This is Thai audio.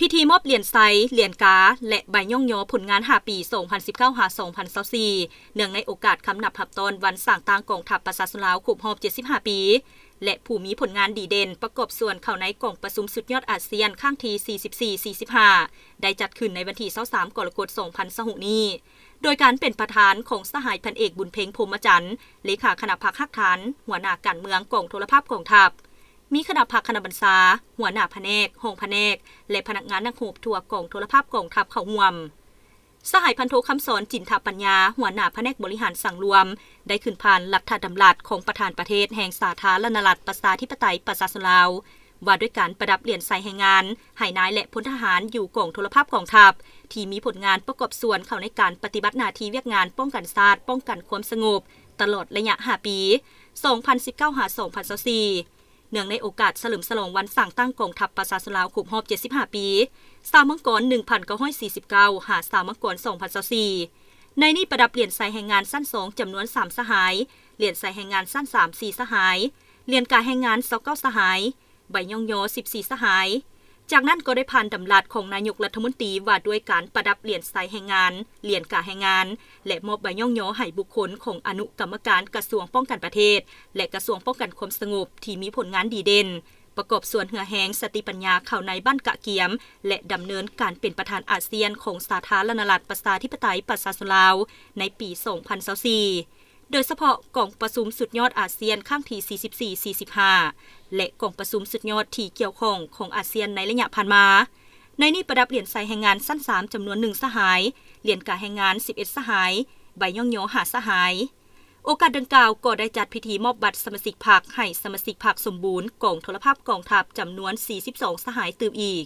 พิธีมอบเหรียญไซเหรียญกาและใบย่องยอผลงาน5ปี 2019-2024 เนื่องในโอกาสคำนับหับตอนวันสร้างตั้งกองทัพประชาชนลาวครบรอบ75 ปี และผู้มีผลงานดีเด่นประกอบส่วนเข้าในกล่องประชุมสุดยอดอาเซียนข้างที่ 44-45 ได้จัดขึ้นในวันที่ 23 กรกฎาคม 2026 นี้ โดยการเป็นประธานของสหายพันเอกบุญเพ็งพรหมจันทร์เลขาคณะพรรคฮักฐานหัวหน้าการเมืองกองโทรภาพกองทัพมีคณะพรรคคณะบรรษาหัวหน้าแผนกห้องแผนกและพนักงานนักโหบทั่วกองโทรภาพกองทัพเข้าร่วมสหายพันโทคำสอนจินทปัญญาหัวหน้าแผนกบริหารสั่งรวมได้ขึ้นผ่านรัฐดำรัสของประธานประเทศแห่งสาธารณรัฐประชาธิปไตยประชาชนลาวว่าด้วยการประดับเหรียญใส่แห่งงานให้นายและพลทหารอยู่กองโทรภาพกองทัพที่มีผลงานประกอบส่วนเข้าในการปฏิบัติหน้าที่เวียกงานป้องกันชาติป้องกันความสงบตลอดระยะ5ปี 2019-2024 เนื่องในโอกาสเฉลิมฉลองวันสร้างตั้งกองทัพประชาชนลาวครบรอบ75 ปีสามมังกร 1949 หาสามมังกร 2024 ในนี้ประดับเหรียญใส่แห่งงานสั้น2จำนวน3สหายเหรียญใส่แห่งงานสั้น3 4สหายเหรียญกาแห่งงาน29สหายใบย่องโย14สหายจากนั้นก็ได้ผ่านดำรัสของนายกรัฐมนตรีว่าด้วยการประดับเหรียญใส่แห่งงานเหรียญกาแห่งงานและมอบใบย่องโยให้บุคคลของอนุกรรมการกระทรวงป้องกันประเทศและกระทรวงป้องกันความสงบที่มีผลงานดีเด่นประกอบส่วนเหือแหงสติปัญญาเข้าในบ้านกะเกียมและดำเนินการเป็นประธานอาเซียนของสาธารณรัฐประชาธิปไตยประชาชนลาวในปี 2024 โดยเฉพาะกองประชุมสุดยอดอาเซียนข้างที่ 44-45 และกองประชุมสุดยอดที่เกี่ยวข้องของอาเซียนในระยะผ่านมาในนี้ประดับเหรียญใส่แห่งงานสั้น3จำนวน1สหายเหรียญกาแห่งงาน11สหายใบย่องโย5สหายโอกาสดังกล่าวก็ได้จัดพิธีมอบบัตรสมาชิกพรรคให้สมาชิกพรรคสมบูรณ์กองโทรภาพกองทัพจำนวน42สหายตื่มอีก